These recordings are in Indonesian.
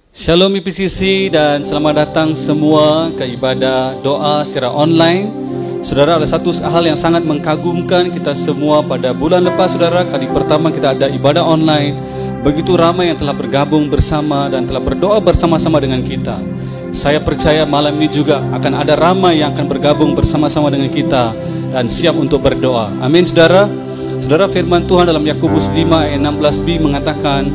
Shalom IPCC dan selamat datang semua ke ibadah doa secara online. Saudara, ada satu hal yang sangat mengagumkan kita semua pada bulan lepas, saudara. Kali pertama kita ada ibadah online. Begitu ramai yang telah bergabung bersama dan telah berdoa bersama-sama dengan kita. Saya percaya malam ini juga akan ada ramai yang akan bergabung bersama-sama dengan kita dan siap untuk berdoa. Amin, saudara. Saudara, firman Tuhan dalam Yakobus 5 ayat 16b mengatakan,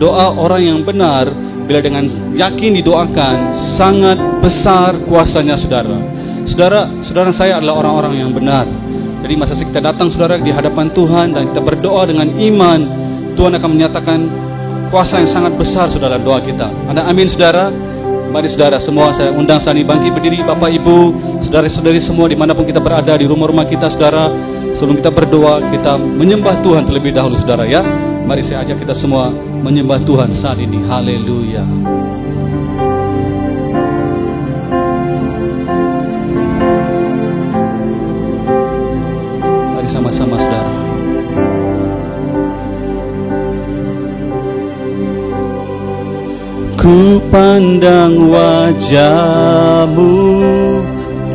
doa orang yang benar bila dengan yakin didoakan, sangat besar kuasanya, saudara. Saudara saya adalah orang-orang yang benar. Jadi masa kita datang, saudara, di hadapan Tuhan dan kita berdoa dengan iman, Tuhan akan menyatakan kuasa yang sangat besar, saudara, doa kita. Anda amin, saudara? Mari saudara semua, saya undang Sani bangkit berdiri, Bapak Ibu, saudara-saudari semua dimanapun kita berada, di rumah-rumah kita, saudara. Sebelum kita berdoa, kita menyembah Tuhan terlebih dahulu, saudara, ya. Mari saya ajak kita semua menyembah Tuhan saat ini. Haleluya. Mari sama-sama, saudara. Ku pandang wajah-Mu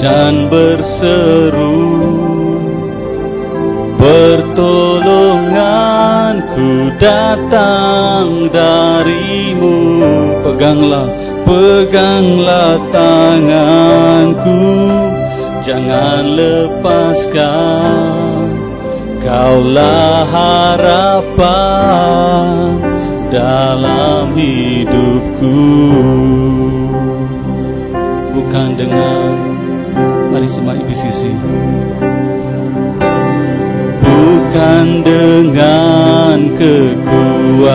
dan berseru, pertolonganku datang dari-Mu. Peganglah tanganku, jangan lepaskan. Kaulah harapan dalam hidupku. Bukan dengan, mari semua IPCC, bukan dengan kekuatanku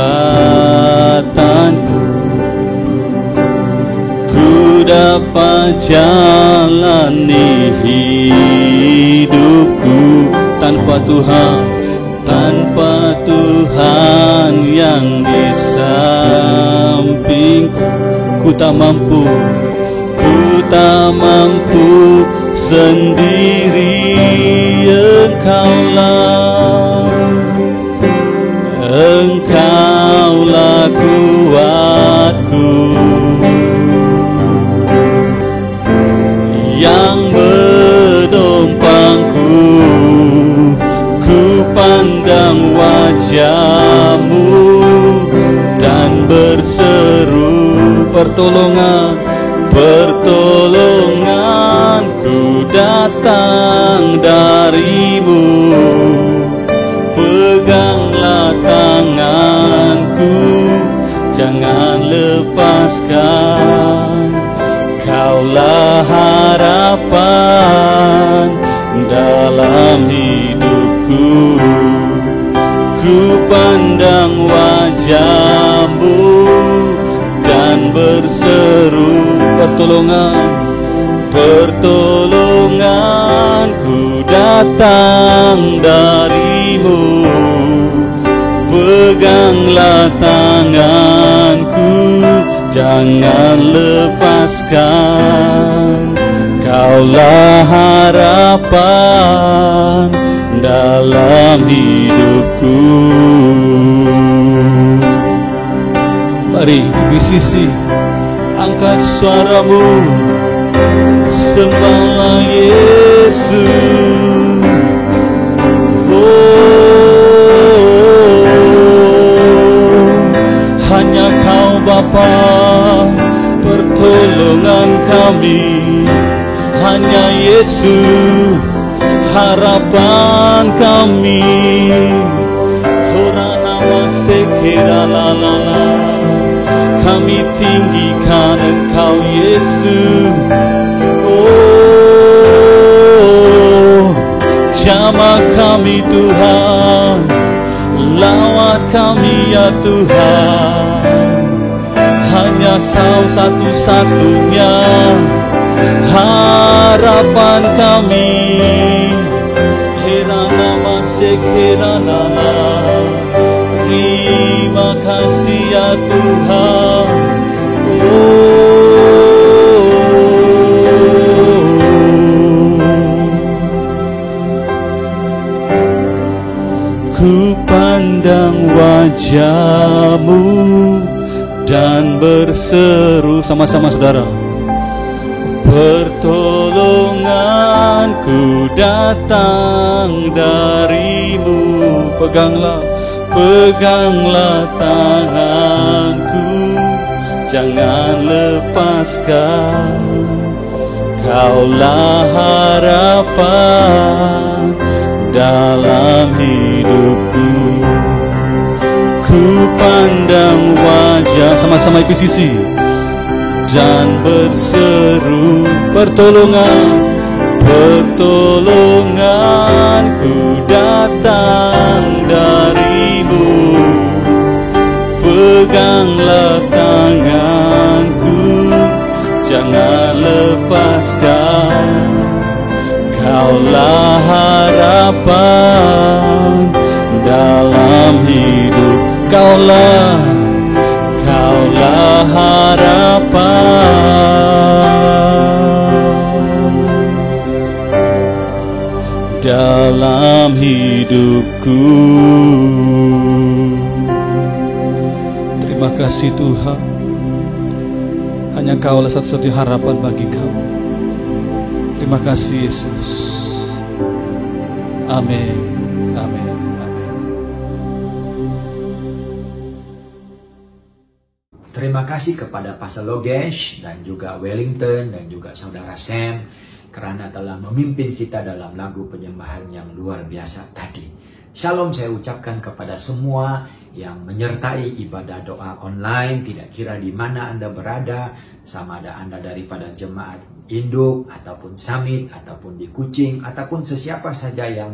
ku dapat jalani hidupku. Tanpa Tuhan yang di sampingku, ku tak mampu sendiri. Engkaulah kuatku yang menopangku. Ku pandang wajah-Mu dan berseru, pertolonganku datang dari-Mu. Peganglah tanganku, jangan lepaskan. Kaulah harapan dalam hidupku. Ku pandang wajah-Mu dan berseru, pertolonganku datang dari-Mu. Peganglah tanganku, jangan lepaskan. Kaulah harapan dalam hidupku. Mari IPCC, angkat suaramu, sembahlah Yesus. Hanya Kau Bapa, pertolongan kami. Hanya Yesus, harapan kami. Horanama sekira la la la, kami tinggikan Engkau Yesus. Oh, jamah kami Tuhan, lawat kami ya Tuhan. Hanya Kau satu-satunya harapan kami. Heranama sekeranama, terima kasih ya Tuhan. Ku pandang wajah-Mu dan berseru sama-sama saudara. Pertolonganku datang darimu. Peganglah tanganku, jangan lepaskan. Kaulah harapan dalam hidupku. Ku pandang wajah, sama-sama IPCC, dan berseru pertolonganku datang darimu. Peganglah tanganku, jangan lepaskan. Kaulah harapan dalam hidup. Kaulah harapan dalam hidupku. Terima kasih Tuhan. Hanya Kaulah satu-satunya harapan bagi kami. Terima kasih Yesus. Amin. Amin. Terima kasih kepada Pastor Logesh dan juga Wellington dan juga Saudara Sam karena telah memimpin kita dalam lagu penyembahan yang luar biasa tadi. Shalom saya ucapkan kepada semua yang menyertai ibadah doa online, tidak kira di mana Anda berada, sama ada Anda daripada jemaat induk ataupun summit ataupun di Kucing ataupun sesiapa saja yang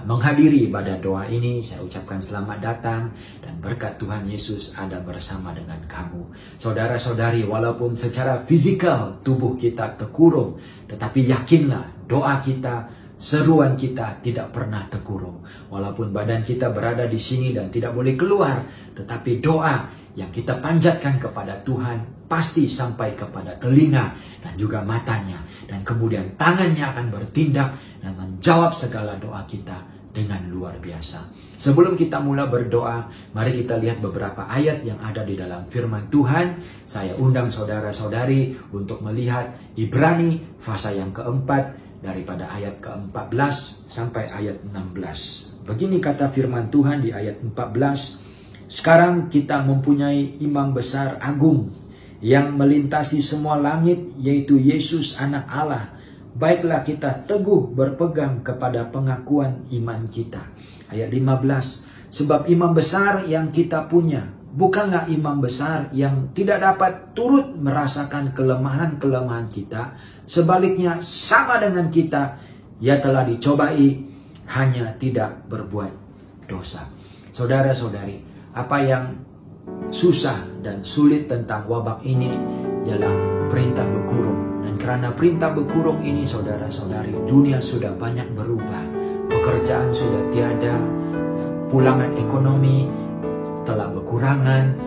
menghadiri ibadah doa ini. Saya ucapkan selamat datang dan berkat Tuhan Yesus ada bersama dengan kamu. Saudara-saudari, walaupun secara fisikal tubuh kita terkurung, tetapi yakinlah doa kita, seruan kita tidak pernah terkurung. Walaupun badan kita berada di sini dan tidak boleh keluar, tetapi doa yang kita panjatkan kepada Tuhan pasti sampai kepada telinga dan juga matanya. Dan kemudian tangannya akan bertindak dan menjawab segala doa kita dengan luar biasa. Sebelum kita mulai berdoa, mari kita lihat beberapa ayat yang ada di dalam firman Tuhan. Saya undang saudara-saudari untuk melihat Ibrani pasal yang keempat daripada ayat ke-14 sampai ayat 16. Begini kata firman Tuhan di ayat 14. Sekarang kita mempunyai imam besar agung yang melintasi semua langit, yaitu Yesus anak Allah. Baiklah kita teguh berpegang kepada pengakuan iman kita. Ayat 15. Sebab imam besar yang kita punya bukanlah imam besar yang tidak dapat turut merasakan kelemahan-kelemahan kita. Sebaliknya sama dengan kita, ia telah dicobai, hanya tidak berbuat dosa. Saudara-saudari, apa yang susah dan sulit tentang wabak ini ialah perintah berkurung. Dan karena perintah berkurung ini, saudara-saudari, dunia sudah banyak berubah. Pekerjaan sudah tiada, pulangan ekonomi telah berkurangan,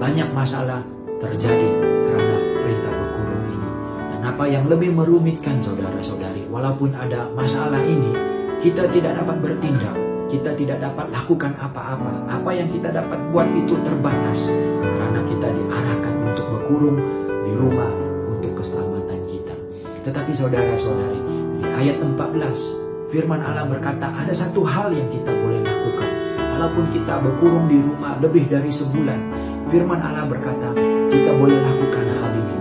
banyak masalah terjadi karena perintah berkurung ini. Dan apa yang lebih merumitkan, saudara-saudari, walaupun ada masalah ini, kita tidak dapat bertindak, kita tidak dapat lakukan apa-apa. Apa yang kita dapat buat itu terbatas karena kita diarahkan untuk berkurung di rumah untuk keselamatan kita. Tetapi saudara-saudari, di ayat 14 firman Allah berkata ada satu hal yang kita boleh lakukan. Walaupun kita berkurung di rumah lebih dari sebulan, firman Allah berkata kita boleh lakukan hal ini,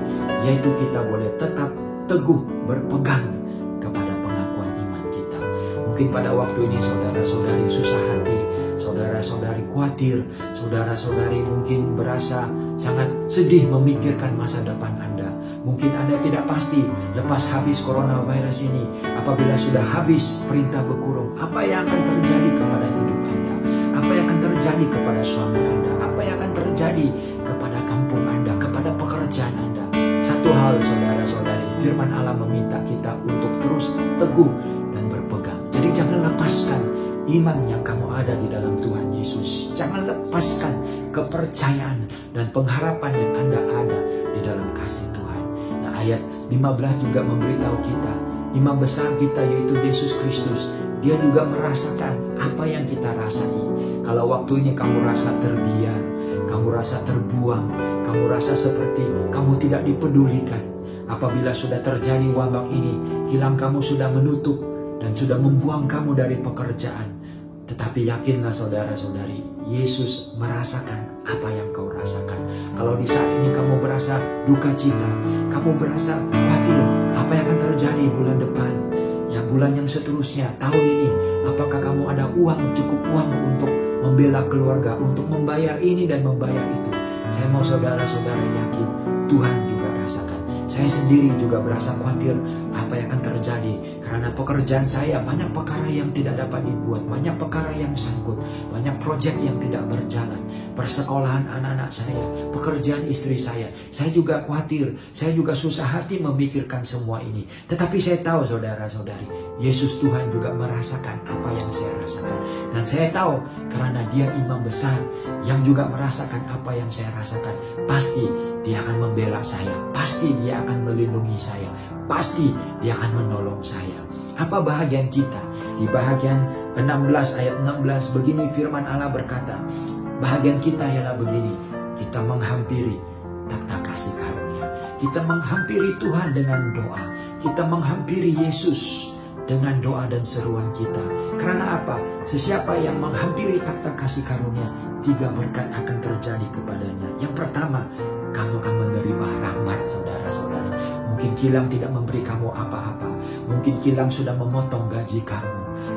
yaitu kita boleh tetap teguh berpegang kepada pengakuan iman kita. Mungkin pada waktu ini saudara-saudari susah hati, saudara-saudari khawatir, saudara-saudari mungkin berasa sangat sedih memikirkan masa depan Anda. Mungkin Anda tidak pasti lepas habis coronavirus ini, apabila sudah habis perintah berkurung, apa yang akan terjadi kepada hidup Anda? Apa yang akan terjadi kepada suami Anda? Apa yang akan terjadi kepada kampung Anda, kepada pekerjaan Anda? Satu hal saudara-saudari, firman Allah meminta kita untuk terus teguh dan berpegang. Jadi jangan lepaskan iman yang kamu ada di dalam Tuhan Yesus. Jangan lepaskan kepercayaan dan pengharapan yang Anda ada di dalam kasih Tuhan. Nah, ayat 15 juga memberitahu kita, imam besar kita yaitu Yesus Kristus, dia juga merasakan apa yang kita rasai. Kalau waktu ini kamu rasa terbiar, kamu rasa terbuang, kamu rasa seperti kamu tidak dipedulikan. Apabila sudah terjadi wabak ini, kilang kamu sudah menutup dan sudah membuang kamu dari pekerjaan. Tetapi yakinlah saudara-saudari, Yesus merasakan apa yang kau rasakan. Kalau di saat ini kamu berasa duka cita, kamu berasa khawatir apa yang akan terjadi bulan depan, ya bulan yang seterusnya, tahun ini, apakah kamu ada uang, cukup uang untuk membela keluarga, untuk membayar ini dan membayar itu. Saya mau saudara-saudara yakin Tuhan juga rasakan. Saya sendiri juga berasa khawatir apa yang akan terjadi. Karena pekerjaan saya banyak perkara yang tidak dapat dibuat, banyak perkara yang sangkut, banyak proyek yang tidak berjalan. Persekolahan anak-anak saya, pekerjaan istri saya juga khawatir, saya juga susah hati memikirkan semua ini. Tetapi saya tahu saudara-saudari, Yesus Tuhan juga merasakan apa yang saya rasakan. Dan saya tahu karena Dia imam besar yang juga merasakan apa yang saya rasakan. Pasti Dia akan membela saya, pasti Dia akan melindungi saya, pasti Dia akan menolong saya. Apa bahagian kita? Di bahagian 16 ayat 16 begini firman Allah berkata, bahagian kita ialah begini, kita menghampiri takhta kasih karunia. Kita menghampiri Tuhan dengan doa. Kita menghampiri Yesus dengan doa dan seruan kita. Karena apa? Sesiapa yang menghampiri takhta kasih karunia, 3 berkat akan terjadi kepadanya. Yang pertama, kamu akan menerima rahmat saudara-saudari. Mungkin kilang tidak memberi kamu apa-apa. Mungkin kilang sudah memotong gaji kamu.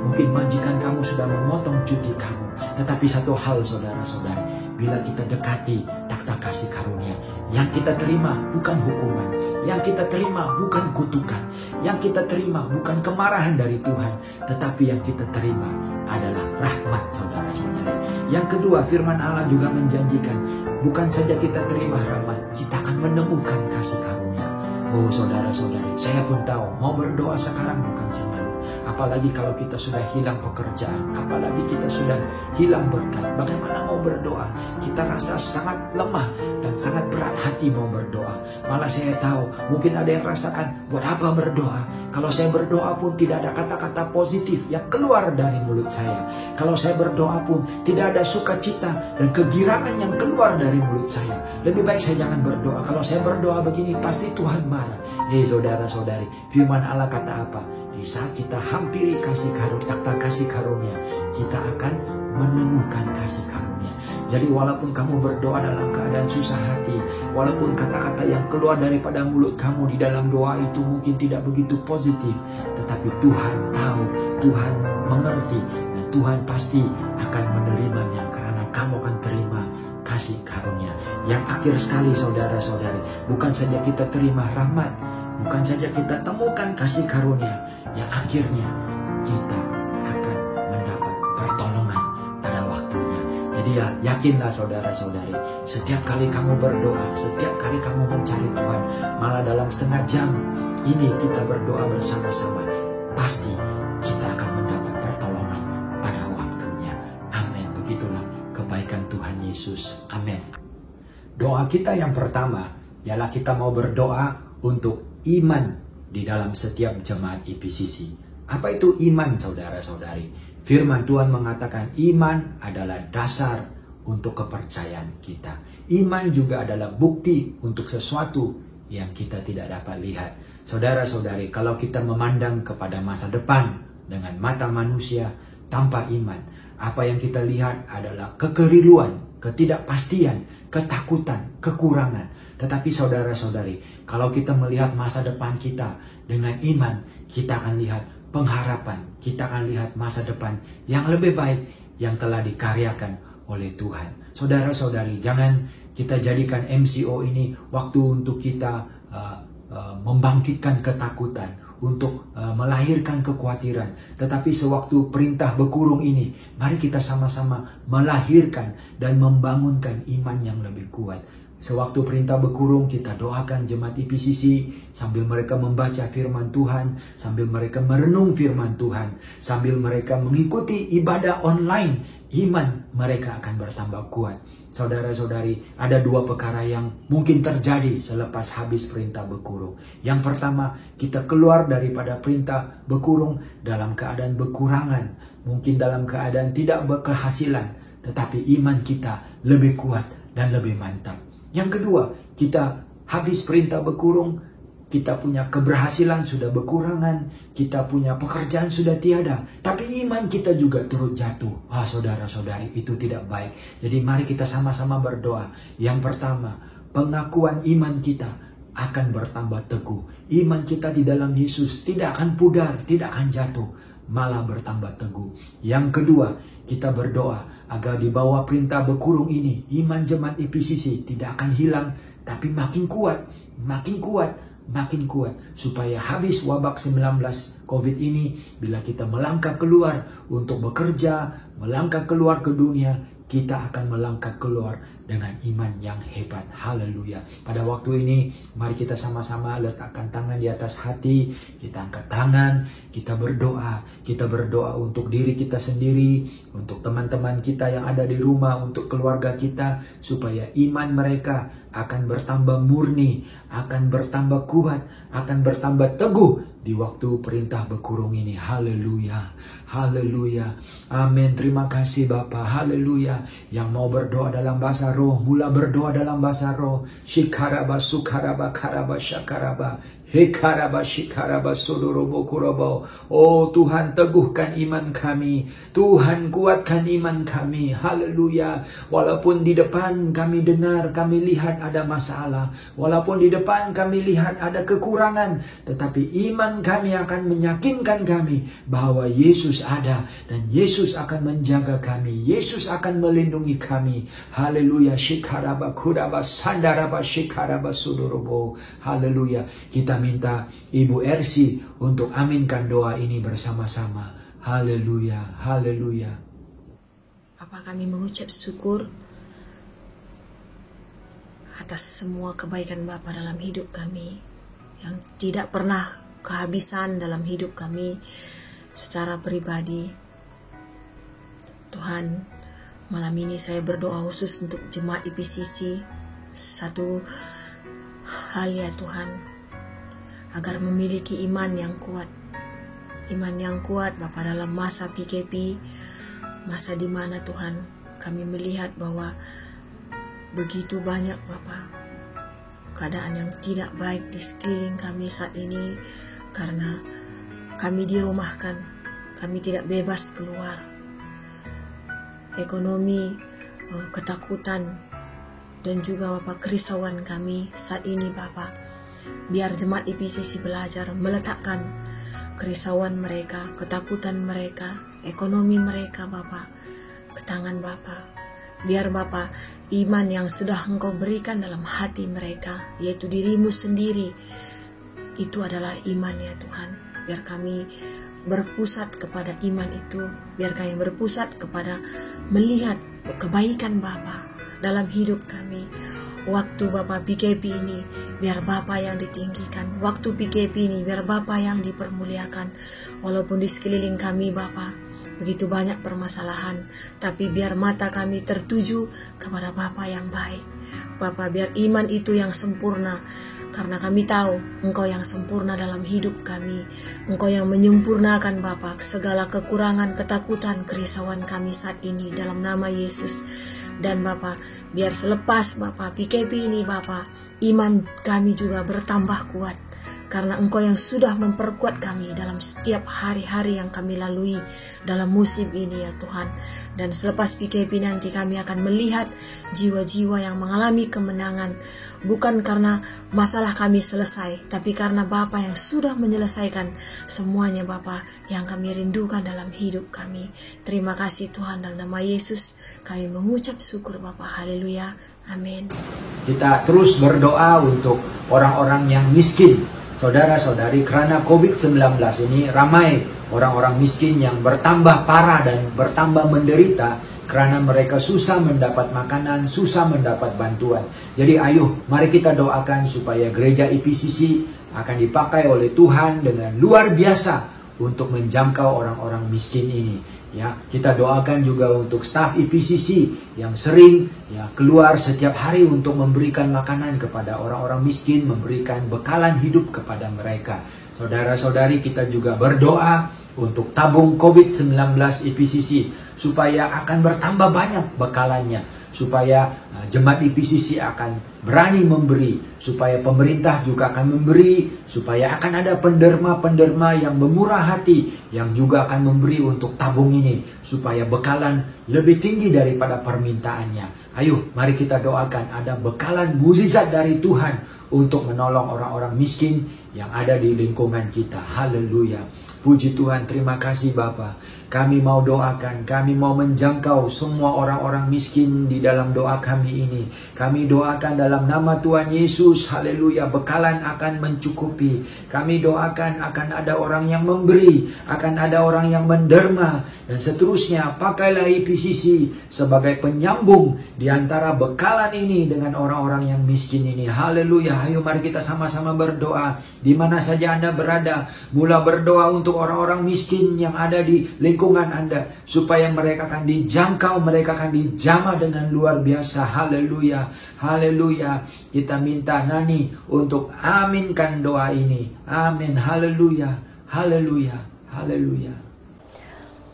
Mungkin majikan kamu sudah memotong cuti kamu. Tetapi satu hal saudara-saudari, bila kita dekati takhta kasih karunia, yang kita terima bukan hukuman, yang kita terima bukan kutukan, yang kita terima bukan kemarahan dari Tuhan, tetapi yang kita terima adalah rahmat saudara-saudari. Yang kedua, firman Allah juga menjanjikan, bukan saja kita terima rahmat, kita akan menemukan kasih karunia. Oh saudara-saudari, saya pun tahu mau berdoa sekarang bukan senang. Apalagi kalau kita sudah hilang pekerjaan, apalagi kita sudah hilang berkat. Bagaimana mau berdoa? Kita rasa sangat lemah dan sangat berat hati mau berdoa. Malah saya tahu mungkin ada yang rasakan, buat apa berdoa? Kalau saya berdoa pun tidak ada kata-kata positif yang keluar dari mulut saya. Kalau saya berdoa pun tidak ada sukacita dan kegirangan yang keluar dari mulut saya. Lebih baik saya jangan berdoa. Kalau saya berdoa begini pasti Tuhan marah. Saudara-saudari, firman Allah kata apa? Di saat kita hampiri takhta kasih karunia, kita akan menemukan kasih karunia. Jadi walaupun kamu berdoa dalam keadaan susah hati, walaupun kata-kata yang keluar daripada mulut kamu di dalam doa itu mungkin tidak begitu positif, tetapi Tuhan tahu, Tuhan mengerti, dan Tuhan pasti akan menerimanya karena kamu akan terima kasih karunia. Yang akhir sekali saudara-saudari, bukan saja kita terima rahmat, bukan saja kita temukan kasih karunia, yang akhirnya kita akan mendapat pertolongan pada waktunya. Jadi ya, yakinlah saudara-saudari, setiap kali kamu berdoa, setiap kali kamu mencari Tuhan, malah dalam setengah jam ini kita berdoa bersama-sama, pasti kita akan mendapat pertolongan pada waktunya. Amin. Begitulah kebaikan Tuhan Yesus. Amin. Doa kita yang pertama ialah kita mau berdoa untuk iman di dalam setiap jemaat IPCC. Apa itu iman saudara-saudari? Firman Tuhan mengatakan iman adalah dasar untuk kepercayaan kita. Iman juga adalah bukti untuk sesuatu yang kita tidak dapat lihat. Saudara-saudari, kalau kita memandang kepada masa depan dengan mata manusia tanpa iman, apa yang kita lihat adalah kekeliruan, ketidakpastian, ketakutan, kekurangan. Tetapi saudara-saudari, kalau kita melihat masa depan kita dengan iman, kita akan lihat pengharapan, kita akan lihat masa depan yang lebih baik yang telah dikaryakan oleh Tuhan. Saudara-saudari, jangan kita jadikan MCO ini waktu untuk kita membangkitkan ketakutan, untuk melahirkan kekhawatiran. Tetapi sewaktu perintah berkurung ini, mari kita sama-sama melahirkan dan membangunkan iman yang lebih kuat. Sewaktu perintah berkurung, kita doakan jemaat IPCC sambil mereka membaca firman Tuhan, sambil mereka merenung firman Tuhan, sambil mereka mengikuti ibadah online, iman mereka akan bertambah kuat. Saudara-saudari, ada 2 perkara yang mungkin terjadi selepas habis perintah berkurung. Yang pertama, kita keluar daripada perintah berkurung dalam keadaan berkurangan, mungkin dalam keadaan tidak berkehasilan, tetapi iman kita lebih kuat dan lebih mantap. Yang kedua, kita habis perintah berkurung, kita punya keberhasilan sudah berkurangan, kita punya pekerjaan sudah tiada, tapi iman kita juga turut jatuh. Saudara-saudari, itu tidak baik. Jadi mari kita sama-sama berdoa. Yang pertama, pengakuan iman kita akan bertambah teguh. Iman kita di dalam Yesus tidak akan pudar, tidak akan jatuh, malah bertambah teguh. Yang kedua, kita berdoa agar di bawah perintah berkurung ini, iman jemaat IPCC tidak akan hilang, tapi makin kuat, makin kuat, makin kuat, supaya habis wabak 19 COVID ini. Bila kita melangkah keluar untuk bekerja, melangkah keluar ke dunia, kita akan melangkah keluar dengan iman yang hebat. Haleluya. Pada waktu ini, mari kita sama-sama letakkan tangan di atas hati, kita angkat tangan, kita berdoa. Kita berdoa untuk diri kita sendiri, untuk teman-teman kita yang ada di rumah, untuk keluarga kita, supaya iman mereka akan bertambah murni, akan bertambah kuat, akan bertambah teguh di waktu perintah berkurung ini. Haleluya, haleluya, amin. Terima kasih Bapa. Haleluya. Yang mau berdoa dalam bahasa roh, mula berdoa dalam bahasa roh. Shikaraba sukaraba karaba syakaraba hekaraba shikaraba sodorobo kurobo. Oh Tuhan, teguhkan iman kami, Tuhan kuatkan iman kami. Haleluya. Walaupun di depan kami dengar, kami lihat ada masalah, walaupun di depan kami lihat ada kekurangan, tetapi iman kami akan meyakinkan kami bahwa Yesus ada dan Yesus akan menjaga kami, Yesus akan melindungi kami. Haleluya. Shikaraba kuraba sandaraba shikaraba sodorobo. Haleluya. Kita minta Ibu Ersi untuk aminkan doa ini bersama-sama. Haleluya, haleluya. Bapa, kami mengucap syukur atas semua kebaikan Bapa dalam hidup kami, yang tidak pernah kehabisan dalam hidup kami secara pribadi. Tuhan, malam ini saya berdoa khusus untuk jemaat IPCC. Satu hal ya Tuhan, agar memiliki iman yang kuat. Iman yang kuat Bapa dalam masa PKP, masa di mana Tuhan kami melihat bahwa begitu banyak Bapa keadaan yang tidak baik di sekeliling kami saat ini, karena kami dirumahkan, kami tidak bebas keluar. Ekonomi, ketakutan, dan juga Bapa kerisauan kami saat ini Bapa. Biar jemaat IPCC belajar meletakkan kerisauan mereka, ketakutan mereka, ekonomi mereka Bapa ke tangan Bapa. Biar Bapa, iman yang sudah Engkau berikan dalam hati mereka, yaitu dirimu sendiri, itu adalah iman ya Tuhan. Biar kami berpusat kepada iman itu, biar kami berpusat kepada melihat kebaikan Bapa dalam hidup kami. Waktu Bapa PKP ini, biar Bapa yang ditinggikan. Waktu PKP ini, biar Bapa yang dipermuliakan. Walaupun di sekeliling kami Bapa begitu banyak permasalahan, tapi biar mata kami tertuju kepada Bapa yang baik. Bapa, biar iman itu yang sempurna, karena kami tahu Engkau yang sempurna dalam hidup kami. Engkau yang menyempurnakan Bapa segala kekurangan, ketakutan, kerisauan kami saat ini dalam nama Yesus. Dan Bapa, biar selepas Bapa PKP ini Bapa, iman kami juga bertambah kuat, karena Engkau yang sudah memperkuat kami dalam setiap hari-hari yang kami lalui dalam musim ini ya Tuhan. Dan selepas PKP nanti kami akan melihat jiwa-jiwa yang mengalami kemenangan, bukan karena masalah kami selesai, tapi karena Bapa yang sudah menyelesaikan semuanya Bapa yang kami rindukan dalam hidup kami. Terima kasih Tuhan, dalam nama Yesus kami mengucap syukur Bapa. Haleluya, amin. Kita terus berdoa untuk orang-orang yang miskin. Saudara-saudari, karena COVID-19 ini ramai orang-orang miskin yang bertambah parah dan bertambah menderita karena mereka susah mendapat makanan, susah mendapat bantuan. Jadi ayo, mari kita doakan supaya gereja IPCC akan dipakai oleh Tuhan dengan luar biasa untuk menjangkau orang-orang miskin ini. Ya, kita doakan juga untuk staf IPCC yang sering keluar setiap hari untuk memberikan makanan kepada orang-orang miskin, memberikan bekalan hidup kepada mereka. Saudara-saudari, kita juga berdoa untuk tabung COVID-19 IPCC supaya akan bertambah banyak bekalannya, supaya Jemaat IPCC akan berani memberi, supaya pemerintah juga akan memberi, supaya akan ada penderma-penderma yang bermurah hati, yang juga akan memberi untuk tabung ini, supaya bekalan lebih tinggi daripada permintaannya. Ayo, mari kita doakan ada bekalan mukjizat dari Tuhan untuk menolong orang-orang miskin yang ada di lingkungan kita. Haleluya. Puji Tuhan, terima kasih Bapa. Kami mau doakan, kami mau menjangkau semua orang-orang miskin di dalam doa kami ini. Kami doakan dalam nama Tuhan Yesus, haleluya, bekalan akan mencukupi. Kami doakan akan ada orang yang memberi, akan ada orang yang menderma, dan seterusnya. Pakailah IPCC sebagai penyambung di antara bekalan ini dengan orang-orang yang miskin ini. Haleluya, ayo mari kita sama-sama berdoa. Di mana saja Anda berada, mula berdoa untuk orang-orang miskin yang ada di lingkungan Anda, supaya mereka akan dijangkau, mereka akan dijamah dengan luar biasa. Haleluya, haleluya. Kita minta Nani untuk aminkan doa ini. Amin. Haleluya, haleluya, haleluya.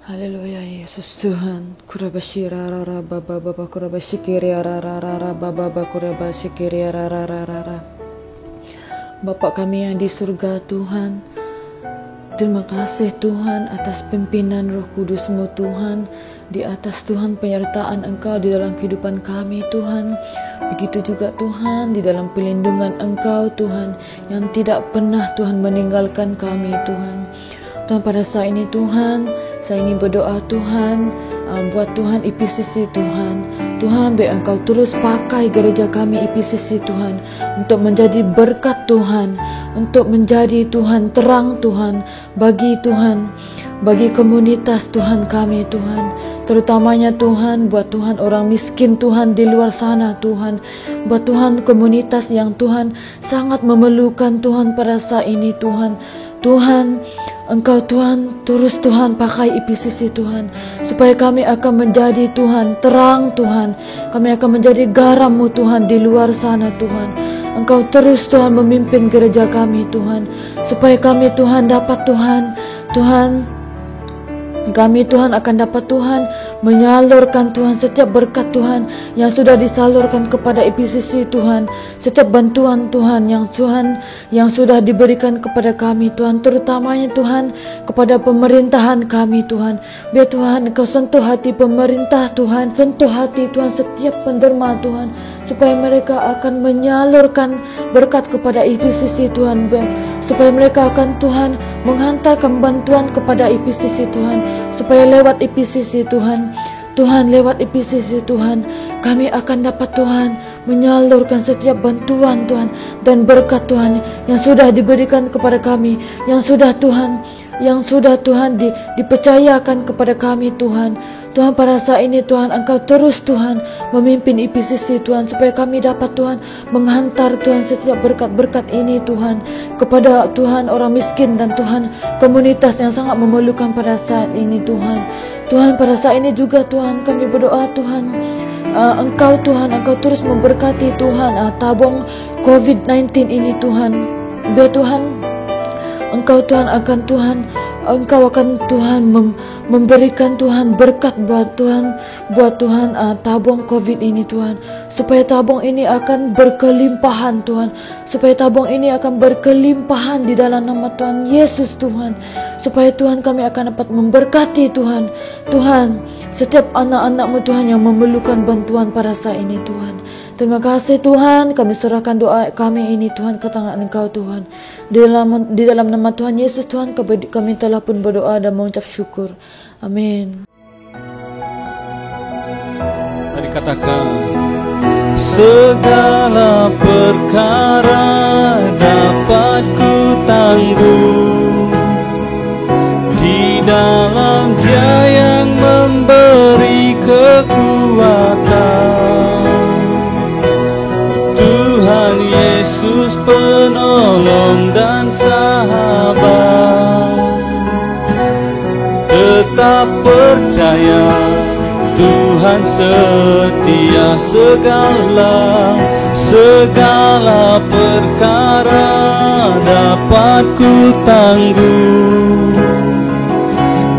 Haleluya Yesus Tuhan. Kurabashira rara baba baba kurabashikiri rara rara baba baba kurabashikiri rara rara. Bapa kami yang di surga Tuhan, terima kasih Tuhan atas pimpinan Roh Kudus-Mu Tuhan, di atas Tuhan penyertaan Engkau di dalam kehidupan kami Tuhan. Begitu juga Tuhan di dalam pelindungan Engkau Tuhan, yang tidak pernah Tuhan meninggalkan kami Tuhan. Tuhan, pada saat ini Tuhan, saya ingin berdoa Tuhan, buat Tuhan IPCC Tuhan. Tuhan, biar Engkau terus pakai gereja kami IPCC Tuhan, untuk menjadi berkat Tuhan, untuk menjadi Tuhan terang Tuhan, bagi Tuhan, bagi komunitas Tuhan kami Tuhan. Terutamanya Tuhan, buat Tuhan orang miskin Tuhan di luar sana Tuhan. Buat Tuhan komunitas yang Tuhan sangat memerlukan Tuhan pada saat ini Tuhan. Tuhan, Engkau Tuhan, terus Tuhan pakai IPCC Tuhan, supaya kami akan menjadi Tuhan terang Tuhan. Kami akan menjadi garam-Mu Tuhan di luar sana Tuhan. Engkau terus Tuhan memimpin gereja kami Tuhan, supaya kami Tuhan dapat kami Tuhan akan dapat Tuhan menyalurkan Tuhan setiap berkat Tuhan yang sudah disalurkan kepada IPCC Tuhan, setiap bantuan Tuhan yang sudah diberikan kepada kami Tuhan, terutamanya Tuhan kepada pemerintahan kami Tuhan. Biar Tuhan Engkau sentuh hati pemerintah Tuhan, sentuh hati Tuhan setiap penderma Tuhan, supaya mereka akan menyalurkan berkat kepada IPCC Tuhan, supaya mereka akan Tuhan menghantarkan bantuan kepada IPCC Tuhan, supaya lewat IPCC Tuhan, lewat IPCC Tuhan, kami akan dapat Tuhan menyalurkan setiap bantuan Tuhan dan berkat Tuhan yang sudah diberikan kepada kami, yang sudah Tuhan dipercayakan kepada kami Tuhan. Tuhan, pada saat ini Tuhan, Engkau terus Tuhan memimpin IPCC Tuhan, supaya kami dapat Tuhan menghantar Tuhan setiap berkat-berkat ini Tuhan kepada Tuhan orang miskin dan Tuhan komunitas yang sangat memerlukan pada saat ini Tuhan. Tuhan, pada saat ini juga Tuhan kami berdoa Tuhan, Engkau Tuhan, Engkau terus memberkati Tuhan tabung COVID-19 ini Tuhan. Biar Tuhan, Engkau Tuhan akan Tuhan, Engkau akan Tuhan memberikan Tuhan berkat buat Tuhan tabung COVID ini Tuhan, supaya tabung ini akan berkelimpahan Tuhan, supaya tabung ini akan berkelimpahan di dalam nama Tuhan Yesus Tuhan, supaya Tuhan kami akan dapat memberkati Tuhan setiap anak-anak-Mu Tuhan yang memerlukan bantuan pada saat ini Tuhan. Terima kasih Tuhan, kami serahkan doa kami ini Tuhan ke tangan Engkau Tuhan. Di dalam nama Tuhan Yesus Tuhan kami telah pun berdoa dan mengucap syukur. Amin. Mari katakan, segala perkara dapat ku tanggung di dalam Dia yang memberi kekuatan. Tuhan Yesus penolong dan sahabat, tetap percaya Tuhan setia, segala perkara dapat ku tanggung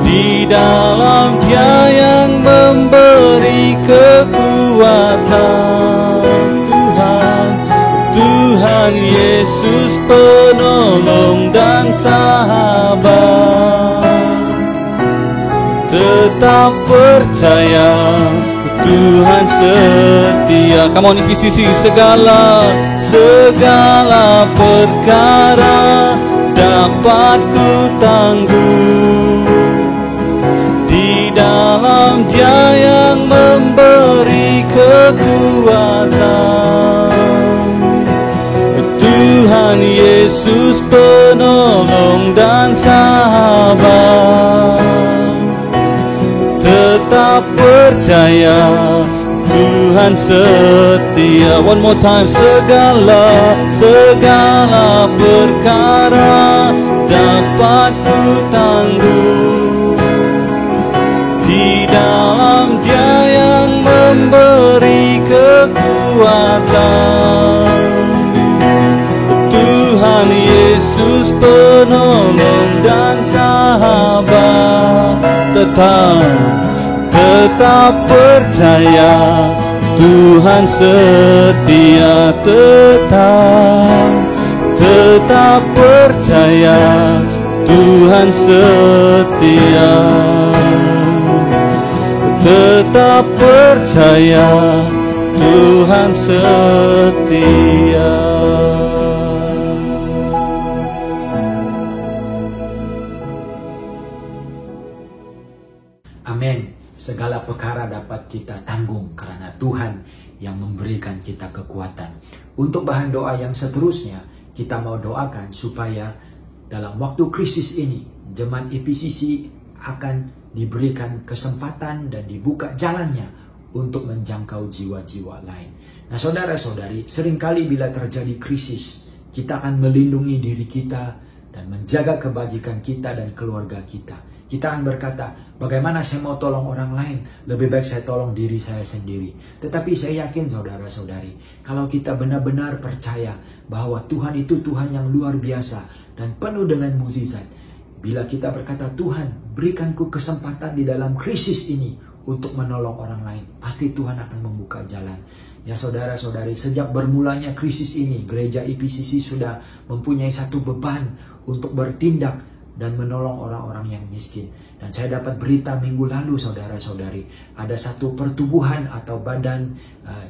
di dalam Dia yang memberi kekuatan. Tuhan Yesus penolong dan sahabat. Tetap percaya Tuhan setia. Come on IPCC, segala perkara dapat ku tanggung di dalam Dia yang memberi kekuatan. Tuhan Yesus penolong dan sahabat. Tetap percaya Tuhan setia. One more time. Segala perkara dapat ku tanggung di dalam Dia yang memberi kekuatan. Tuhan Yesus penolong dan sahabat. Tetap percaya Tuhan setia. Tetap percaya Tuhan setia. Tetap percaya Tuhan setia. Amin. Segala perkara dapat kita tanggung karena Tuhan yang memberikan kita kekuatan. Untuk bahan doa yang seterusnya, kita mau doakan supaya dalam waktu krisis ini, jemaat IPCC akan diberikan kesempatan dan dibuka jalannya untuk menjangkau jiwa-jiwa lain. Nah saudara-saudari, seringkali bila terjadi krisis, kita akan melindungi diri kita dan menjaga kebajikan kita dan keluarga kita. Kita akan berkata, bagaimana saya mau tolong orang lain? Lebih baik saya tolong diri saya sendiri. Tetapi saya yakin saudara-saudari, kalau kita benar-benar percaya bahwa Tuhan itu Tuhan yang luar biasa dan penuh dengan mukjizat. Bila kita berkata, Tuhan berikanku kesempatan di dalam krisis ini untuk menolong orang lain, pasti Tuhan akan membuka jalan. Ya saudara-saudari, sejak bermulanya krisis ini, gereja IPCC sudah mempunyai satu beban untuk bertindak dan menolong orang-orang yang miskin. Dan saya dapat berita minggu lalu saudara-saudari, ada satu pertubuhan atau badan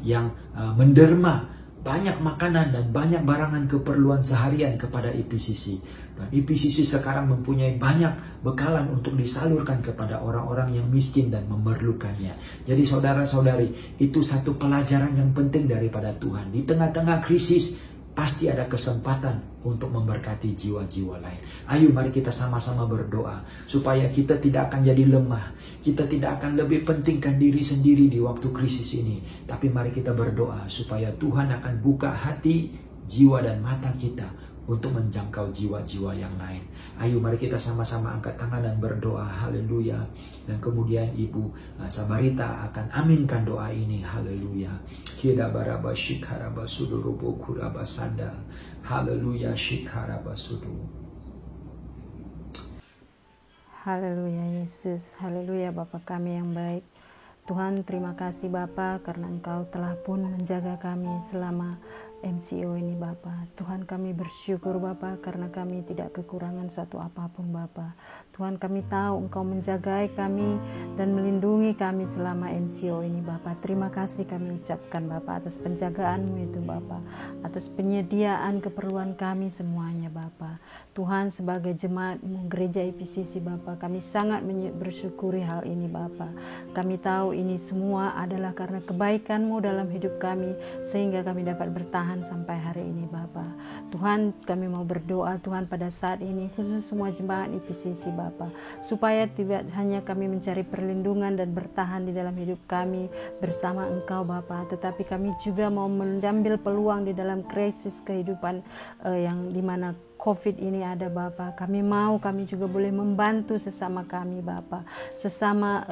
yang menderma banyak makanan dan banyak barangan keperluan seharian kepada IPCC. Dan IPCC sekarang mempunyai banyak bekalan untuk disalurkan kepada orang-orang yang miskin dan memerlukannya. Jadi saudara-saudari, itu satu pelajaran yang penting daripada Tuhan. Di tengah-tengah krisis, pasti ada kesempatan untuk memberkati jiwa-jiwa lain. Ayo mari kita sama-sama berdoa supaya kita tidak akan jadi lemah. Kita tidak akan lebih pentingkan diri sendiri di waktu krisis ini. Tapi mari kita berdoa supaya Tuhan akan buka hati, jiwa dan mata kita untuk menjangkau jiwa-jiwa yang lain. Ayo mari kita sama-sama angkat tangan dan berdoa. Haleluya. Dan kemudian Ibu Sabarita akan aminkan doa ini. Haleluya. Kidabaraba shikaraba sudurubo kuraba sanda. Haleluya shikaraba sudu. Haleluya Yesus. Haleluya Bapa kami yang baik. Tuhan terima kasih Bapa karena Engkau telah pun menjaga kami selama MCO ini Bapa. Tuhan kami bersyukur Bapa karena kami tidak kekurangan satu apapun Bapa. Tuhan kami tahu Engkau menjagai kami dan melindungi kami selama MCO ini Bapa. Terima kasih kami ucapkan Bapa atas penjagaan-Mu itu Bapa. Atas penyediaan keperluan kami semuanya Bapa. Tuhan sebagai jemaat-Mu gereja IPCC Bapa, kami sangat bersyukuri hal ini Bapa. Kami tahu ini semua adalah karena kebaikan-Mu dalam hidup kami sehingga kami dapat bertahan sampai hari ini Bapa. Tuhan kami mau berdoa Tuhan pada saat ini khusus semua jemaat IPCC Bapa, supaya tidak hanya kami mencari perlindungan dan bertahan di dalam hidup kami bersama Engkau Bapa, tetapi kami juga mau mengambil peluang di dalam krisis kehidupan yang dimana COVID ini ada Bapa. Kami juga boleh membantu sesama kami Bapa, sesama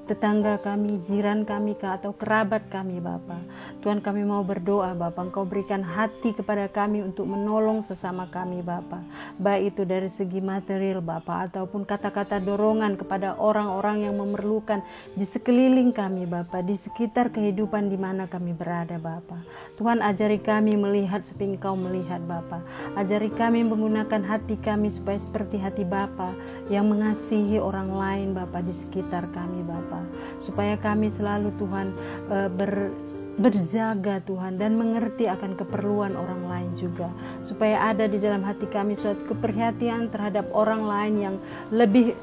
tetangga kami, jiran kami atau kerabat kami Bapa. Tuhan, kami mau berdoa Bapa, Engkau berikan hati kepada kami untuk menolong sesama kami Bapa, baik itu dari segi material Bapa ataupun kata-kata dorongan kepada orang-orang yang memerlukan di sekeliling kami Bapa, di sekitar kehidupan di mana kami berada Bapa. Tuhan, ajari kami melihat seperti Engkau melihat Bapa. Ajari kami menggunakan hati kami supaya seperti hati Bapa yang mengasihi orang lain Bapa di sekitar kami Bapa. Supaya kami selalu Tuhan berjaga Tuhan dan mengerti akan keperluan orang lain juga, supaya ada di dalam hati kami suatu keperhatian terhadap orang lain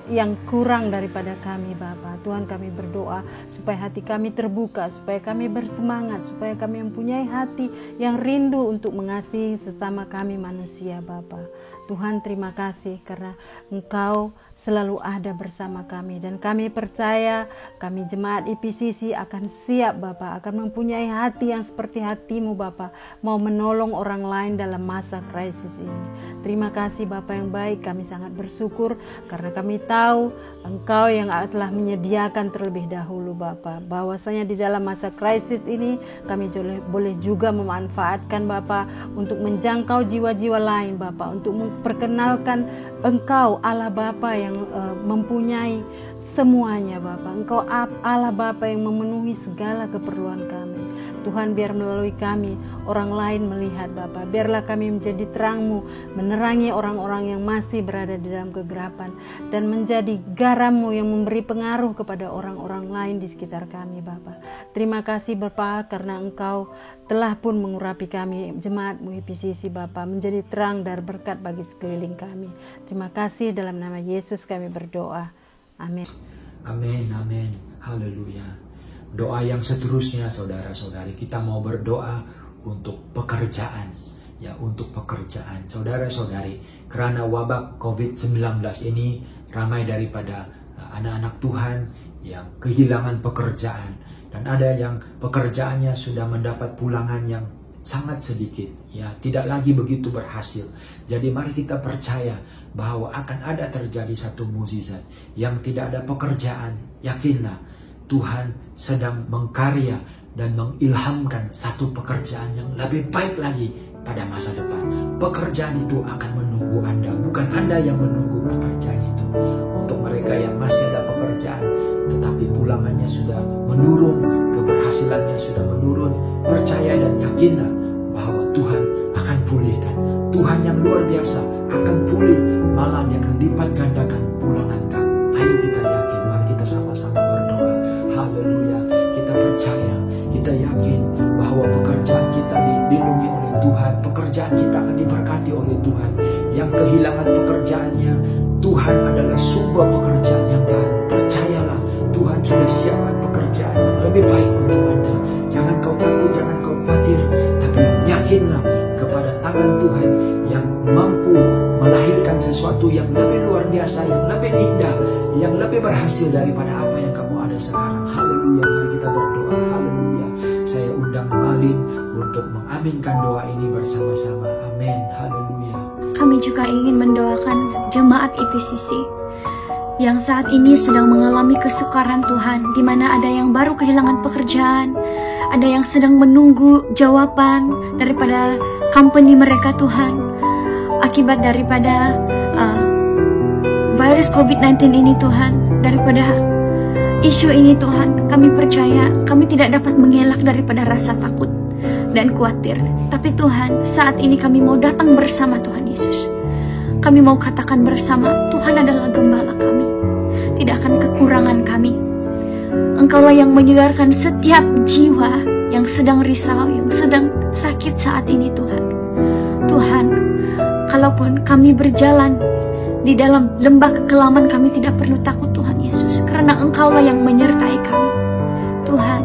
yang kurang daripada kami Bapa. Tuhan, kami berdoa supaya hati kami terbuka, supaya kami bersemangat, supaya kami mempunyai hati yang rindu untuk mengasihi sesama kami manusia Bapa. Tuhan, terima kasih karena Engkau selalu ada bersama kami, dan kami percaya kami jemaat IPCC akan siap Bapa, akan mempunyai hati yang seperti hati-Mu Bapa, mau menolong orang lain dalam masa krisis ini. Terima kasih Bapa yang baik, kami sangat bersyukur karena kami tahu Engkau yang telah menyediakan terlebih dahulu Bapa, bahwasanya di dalam masa krisis ini kami boleh juga memanfaatkan Bapa untuk menjangkau jiwa-jiwa lain Bapa, untuk memperkenalkan Engkau Allah Bapa yang mempunyai semuanya Bapa. Engkau Allah Bapa yang memenuhi segala keperluan kami. Tuhan, biar melalui kami orang lain melihat Bapa. Biarlah kami menjadi terang-Mu, menerangi orang-orang yang masih berada di dalam kegelapan, dan menjadi garam-Mu yang memberi pengaruh kepada orang-orang lain di sekitar kami Bapa. Terima kasih Bapa karena Engkau telah pun mengurapi kami jemaat-Mu IPCC Bapa, menjadi terang dan berkat bagi sekeliling kami. Terima kasih, dalam nama Yesus kami berdoa. Amin. Amin, amin. Haleluya. Doa yang seterusnya saudara-saudari, kita mau berdoa untuk pekerjaan. Ya, untuk pekerjaan. Saudara-saudari, karena wabah COVID-19 ini ramai daripada anak-anak Tuhan yang kehilangan pekerjaan, dan ada yang pekerjaannya sudah mendapat pulangan yang sangat sedikit, ya, tidak lagi begitu berhasil. Jadi mari kita percaya bahwa akan ada terjadi satu mukjizat. Yang tidak ada pekerjaan, yakinlah Tuhan sedang mengkarya dan mengilhamkan satu pekerjaan yang lebih baik lagi pada masa depan. Pekerjaan itu akan menunggu Anda, bukan Anda yang menunggu pekerjaan itu. Untuk mereka yang masih ada pekerjaan tetapi pulangannya sudah menurun, keberhasilannya sudah menurun, percaya dan yakinlah bahwa Tuhan akan pulihkan. Tuhan yang luar biasa akan pulih, malah Dia akan lipat gandakan pulangan kamu. Ayo kita yakin, mari kita sama-sama berdoa. Haleluya, kita percaya, kita yakin bahwa pekerjaan kita dilindungi oleh Tuhan, pekerjaan kita akan diberkati oleh Tuhan. Yang kehilangan pekerjaannya, Tuhan adalah sumber pekerjaan yang baru. Percayalah, Tuhan sudah siapkan pekerjaan yang lebih baik untuk Anda. Jangan kau takut, jangan kau khawatir, tapi yakinlah kepada tangan Tuhan yang mampu melahirkan sesuatu yang lebih luar biasa, yang lebih indah, yang lebih berhasil daripada apa yang kamu ada sekarang. Haleluya, mari kita berdoa. Haleluya. Saya undang Malin untuk mengaminkan doa ini bersama-sama. Amin. Haleluya. Kami juga ingin mendoakan jemaat IPCC yang saat ini sedang mengalami kesukaran Tuhan, di mana ada yang baru kehilangan pekerjaan, ada yang sedang menunggu jawaban daripada company mereka Tuhan, akibat daripada virus COVID-19 ini Tuhan. Daripada isu ini Tuhan, kami percaya kami tidak dapat mengelak daripada rasa takut dan khawatir. Tapi Tuhan, saat ini kami mau datang bersama Tuhan Yesus. Kami mau katakan bersama, Tuhan adalah gembala kami, tidak akan kekurangan kami. Engkaulah yang menyegarkan setiap jiwa yang sedang risau, yang sedang sakit saat ini Tuhan. Tuhan, kalaupun kami berjalan di dalam lembah kekelaman, kami tidak perlu takut Tuhan Yesus, karena Engkaulah yang menyertai kami. Tuhan,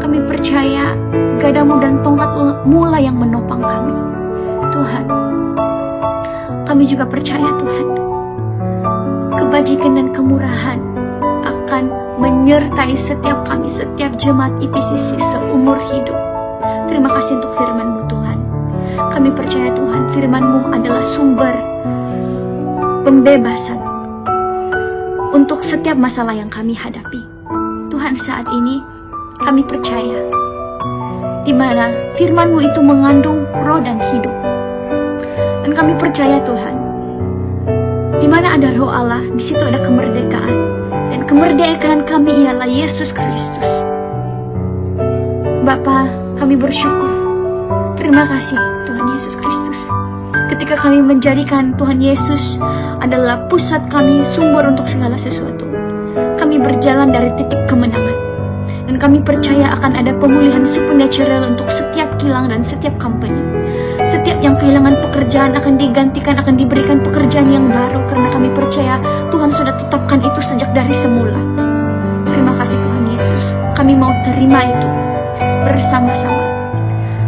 kami percaya gadamu dan tongkatmu lah yang menopang kami. Tuhan, kami juga percaya Tuhan, kebajikan dan kemurahan akan menyertai setiap kami, setiap jemaat IPCC seumur hidup. Terima kasih untuk firman-Mu Tuhan. Kami percaya Tuhan, firman-Mu adalah sumber pembebasan untuk setiap masalah yang kami hadapi. Tuhan, saat ini kami percaya di mana firman-Mu itu mengandung roh dan hidup. Dan kami percaya Tuhan, di mana ada roh Allah, di situ ada kemerdekaan. Dan kemerdekaan kami ialah Yesus Kristus. Bapa, kami bersyukur. Terima kasih Tuhan Yesus Kristus. Ketika kami menjadikan Tuhan Yesus adalah pusat kami, sumber untuk segala sesuatu, kami berjalan dari titik kemenangan. Dan kami percaya akan ada pemulihan supernatural untuk setiap kilang dan setiap company. Setiap yang kehilangan pekerjaan akan digantikan, akan diberikan pekerjaan yang baru. Karena kami percaya Tuhan sudah tetapkan itu sejak dari semula. Terima kasih Tuhan Yesus. Kami mau terima itu bersama-sama.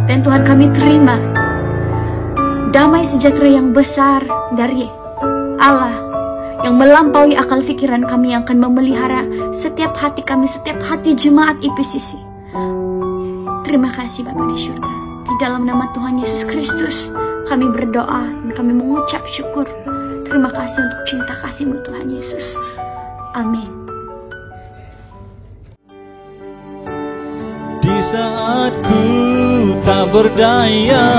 Dan Tuhan, kami terima damai sejahtera yang besar dari Allah, yang melampaui akal pikiran kami, yang akan memelihara setiap hati kami, setiap hati jemaat IPCC. Terima kasih Bapa di surga. Di dalam nama Tuhan Yesus Kristus kami berdoa dan kami mengucap syukur. Terima kasih untuk cinta kasih-Mu Tuhan Yesus. Amin. Di saat ku tak berdaya,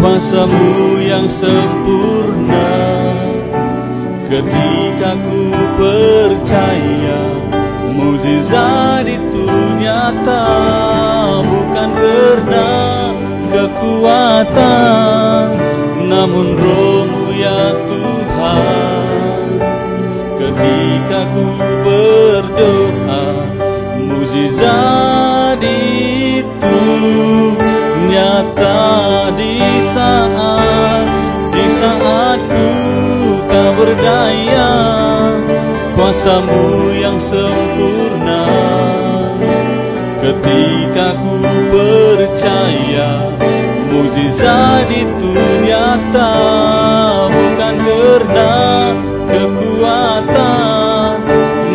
kuasa-Mu yang sempurna. Ketika ku percaya, mukjizat itu nyata. Bukan karena kekuatan, namun Roh-Mu ya Tuhan. Ketika ku berdoa, mukjizat itu nyata. Di saat ku tak berdaya, kuasa-Mu yang sempurna. Ketika ku percaya, mukjizat itu nyata. Bukan karena kekuatan,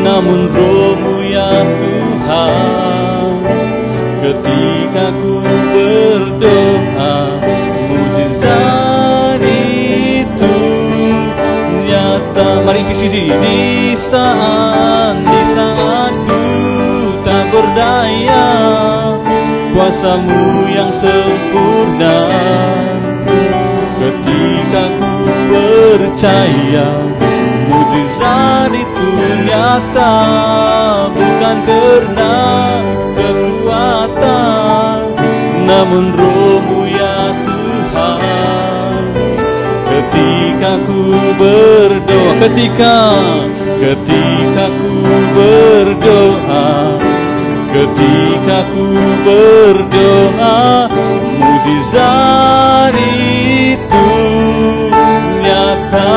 namun Roh-Mu ya Tuhan. Ketika ku berdoa, mukjizat itu nyata. Mari ke sisi. Di saat ku tak berdaya, kuasa-Mu yang sempurna. Ketika ku percaya, mukjizat itu nyata. Bukan karena kekuatan, namun Roh-Mu ya Tuhan. Ketika ku berdoa, ketika ku berdoa, mukjizat itu nyata.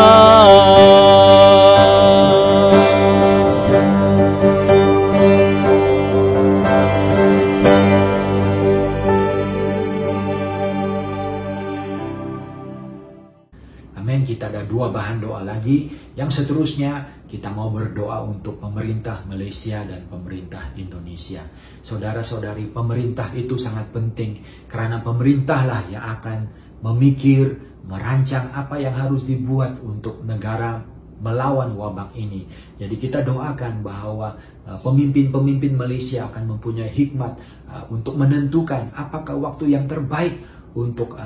Amin. Kita ada 2 bahan doa lagi. Yang seterusnya kita mau berdoa untuk pemerintah Malaysia dan pemerintah Indonesia. Saudara-saudari, pemerintah itu sangat penting karena pemerintahlah yang akan memikir, merancang apa yang harus dibuat untuk negara melawan wabak ini. Jadi kita doakan bahwa pemimpin-pemimpin Malaysia akan mempunyai hikmat untuk menentukan apakah waktu yang terbaik untuk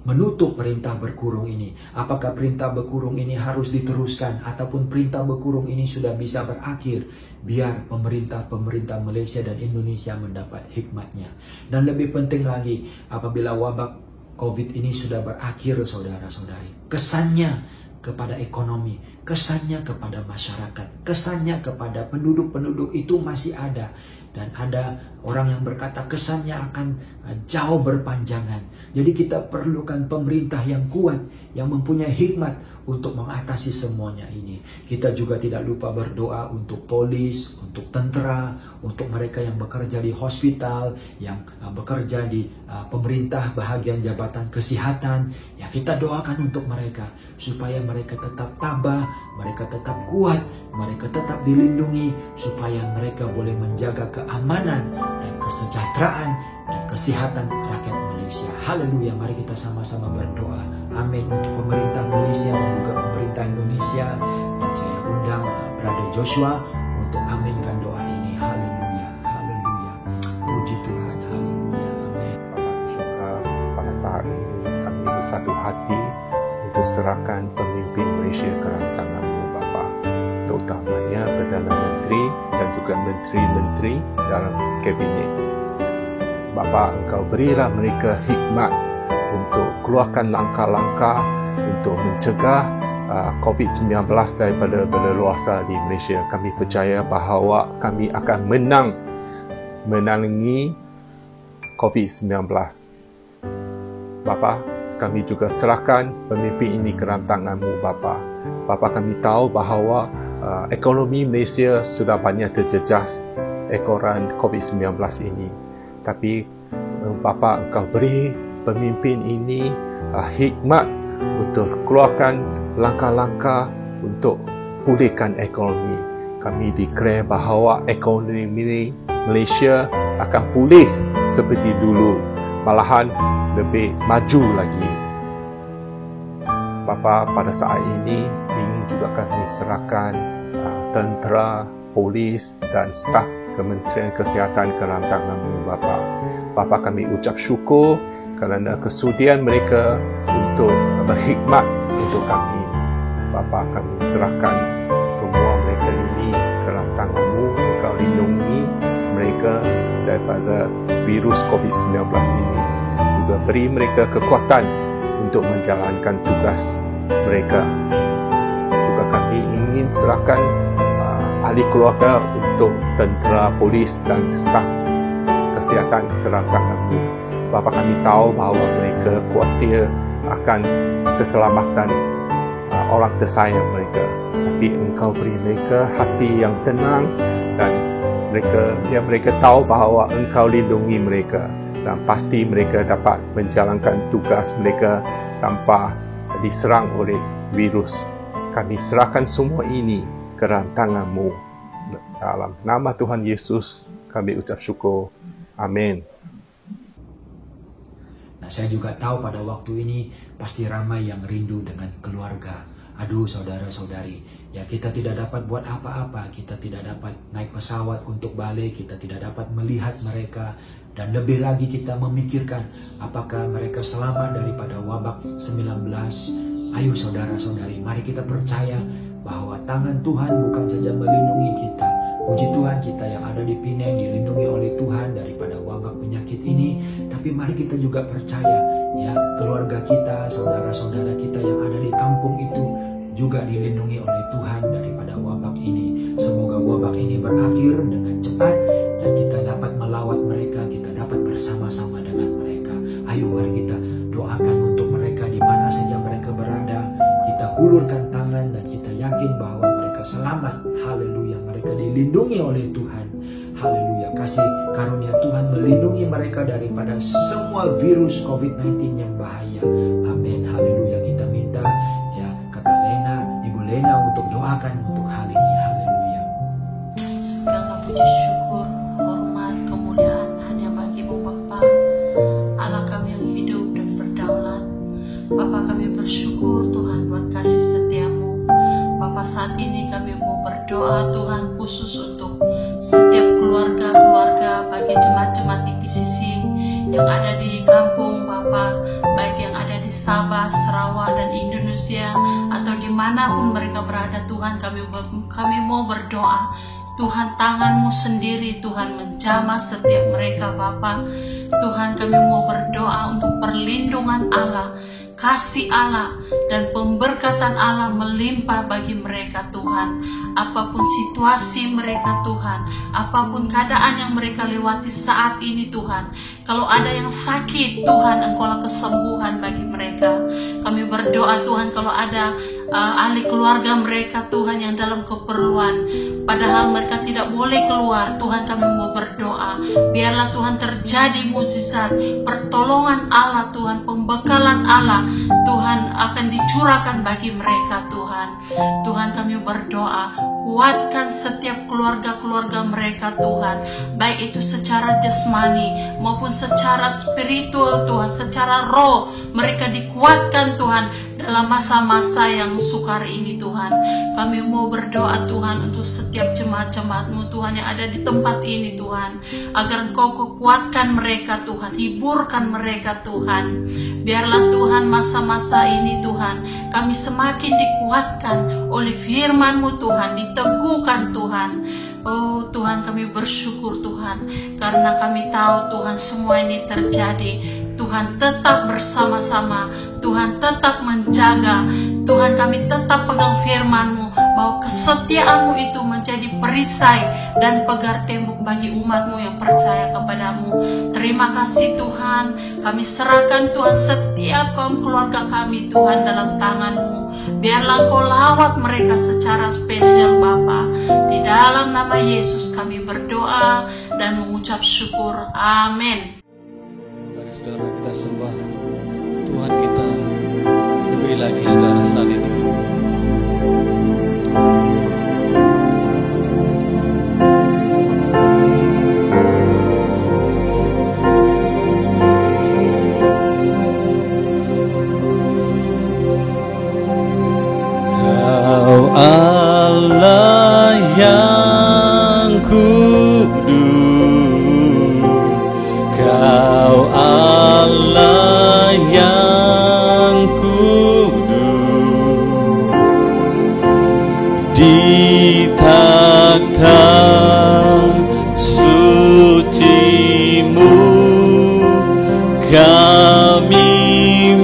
menutup perintah berkurung ini. Apakah perintah berkurung ini harus diteruskan ataupun perintah berkurung ini sudah bisa berakhir, biar pemerintah Malaysia dan Indonesia mendapat hikmatnya. Dan lebih penting lagi, apabila wabak COVID ini sudah berakhir, saudara-saudari, kesannya kepada ekonomi, kesannya kepada masyarakat, kesannya kepada penduduk-penduduk itu masih ada. Dan ada orang yang berkata kesannya akan jauh berpanjangan. Jadi kita perlukan pemerintah yang kuat, yang mempunyai hikmat untuk mengatasi semuanya ini. Kita juga tidak lupa berdoa untuk polis, untuk tentera, untuk mereka yang bekerja di hospital, yang bekerja di pemerintah bahagian jabatan kesehatan. Ya, kita doakan untuk mereka supaya mereka tetap tabah, mereka tetap kuat, mereka tetap dilindungi, supaya mereka boleh menjaga keamanan dan kesejahteraan dan kesehatan rakyat Malaysia. Malaysia. Haleluya, mari kita sama-sama berdoa. Amin. Untuk pemerintah Malaysia dan juga pemerintah Indonesia. Dan saya undang Brother Joshua untuk aminkan doa ini. Haleluya, haleluya. Puji Tuhan, haleluya. Amin. Bapak syukur pada saat ini kami bersatu hati untuk serahkan pemimpin Malaysia ke dalam tangan-Mu Bapa, terutamanya Perdana Menteri dan juga menteri-menteri dalam kabinet. Bapa, Engkau berilah mereka hikmat untuk keluarkan langkah-langkah untuk mencegah COVID-19 daripada berleluasa di Malaysia. Kami percaya bahawa kami akan menangi COVID-19. Bapa, kami juga serahkan pemimpin ini ke dalam tangan-Mu Bapa. Bapa, kami tahu bahawa ekonomi Malaysia sudah banyak terjejas ekoran COVID-19 ini. Tapi Bapa, Engkau beri pemimpin ini hikmat untuk keluarkan langkah-langkah untuk pulihkan ekonomi. Kami declare bahawa ekonomi Malaysia akan pulih seperti dulu, malahan lebih maju lagi. Bapa, pada saat ini ingin juga kami serahkan tentera, polis dan staf Kementerian Kesihatan ke dalam tangan-Mu Bapa. Bapa, kami ucap syukur kerana kesudian mereka untuk berkhidmat untuk kami. Bapa, kami serahkan semua mereka ini ke dalam tangan-Mu. Engkau lindungi mereka daripada virus COVID-19 ini. Juga beri mereka kekuatan untuk menjalankan tugas mereka. Juga kami ingin serahkan ahli keluarga untuk tentera, polis dan staf kesihatan ke dalam tangan-Mu. Bapa, kami tahu bahawa mereka khawatir akan keselamatan orang tersayang mereka. Tapi Engkau beri mereka hati yang tenang dan mereka tahu bahawa Engkau lindungi mereka dan pasti mereka dapat menjalankan tugas mereka tanpa diserang oleh virus. Kami serahkan semua ini ke dalam tangan-Mu. Dalam nama Tuhan Yesus kami ucap syukur. Amin. Nah, saya juga tahu pada waktu ini pasti ramai yang rindu dengan keluarga. Aduh, saudara-saudari, ya kita tidak dapat buat apa-apa, kita tidak dapat naik pesawat untuk balik, kita tidak dapat melihat mereka, dan lebih lagi kita memikirkan apakah mereka selamat daripada wabak 19. Ayo saudara-saudari, mari kita percaya bahwa tangan Tuhan bukan saja melindungi kita. Puji Tuhan, kita yang ada di Penang dilindungi oleh Tuhan daripada wabak penyakit ini. Tapi mari kita juga percaya, ya, keluarga kita, saudara-saudara kita yang ada di kampung itu juga dilindungi oleh Tuhan daripada wabak ini. Semoga wabak ini berakhir dengan cepat dan kita dapat melawat mereka, kita dapat bersama-sama dengan mereka. Ayo mari kita doakan untuk mereka di mana saja mereka berada. Kita hulurkan tangan dan kita yakin bahwa mereka selamat. Haleluya, mereka dilindungi oleh Tuhan. Haleluya, kasih karunia Tuhan melindungi mereka daripada semua virus COVID-19 yang bahaya. Amin, haleluya. Kita minta ya Kakak Lena, Ibu Lena untuk doakan untuk hal ini. Haleluya. Segala puji syukur, hormat, kemuliaan hanya bagi-Mu Bapa, Allah kami yang hidup dan berdaulat. Bapa, kami bersyukur Tuhan buat kasih setia-Mu. Bapa, saat ini kami mau berdoa Tuhan khusus untuk setiap keluarga-keluarga bagi jemaat-jemaat IPCC yang ada di kampung Bapa, baik yang ada di Sabah, Sarawak dan Indonesia atau dimanapun mereka berada. Tuhan, kami mau berdoa Tuhan, tangan-Mu sendiri Tuhan menjamah setiap mereka Bapa. Tuhan, kami mau berdoa untuk perlindungan Allah, kasih Allah dan pemberkatan Allah melimpah bagi mereka Tuhan. Apapun situasi mereka Tuhan, apapun keadaan yang mereka lewati saat ini Tuhan, kalau ada yang sakit Tuhan, Engkaulah kesembuhan bagi mereka. Kami berdoa Tuhan, kalau ada ahli keluarga mereka Tuhan yang dalam keperluan, padahal mereka tidak boleh keluar. Tuhan, kami mau berdoa, biarlah Tuhan terjadi mukjizat, pertolongan Allah Tuhan, pembekalan Allah Tuhan akan dicurahkan bagi mereka Tuhan. Tuhan, kami berdoa, kuatkan setiap keluarga-keluarga mereka Tuhan, baik itu secara jasmani maupun secara spiritual Tuhan, secara roh mereka dikuatkan Tuhan dalam masa-masa yang sukar ini Tuhan. Kami mau berdoa Tuhan untuk setiap jemaat-jemaat-Mu Tuhan yang ada di tempat ini Tuhan, agar Engkau kuatkan mereka Tuhan, hiburkan mereka Tuhan. Biarlah Tuhan masa-masa ini Tuhan, kami semakin dikuatkan oleh firman-Mu Tuhan, diteguhkan Tuhan. Oh Tuhan, kami bersyukur Tuhan, karena kami tahu Tuhan semua ini terjadi. Tuhan tetap bersama-sama, Tuhan tetap menjaga, Tuhan kami tetap pegang firman-Mu, bahwa kesetiaan-Mu itu menjadi perisai dan pagar tembok bagi umat-Mu yang percaya kepadamu. Terima kasih Tuhan, kami serahkan Tuhan setiap kaum keluarga kami Tuhan dalam tangan-Mu. Biarlah Kau lawat mereka secara spesial Bapa. Di dalam nama Yesus kami berdoa dan mengucap syukur. Amin. Mari saudara kita sembah Tuhan kita lebih lagi saudara saat ini. Kau Allah yang kudus, Kau Allah yang kudus, di takhta suci-Mu kami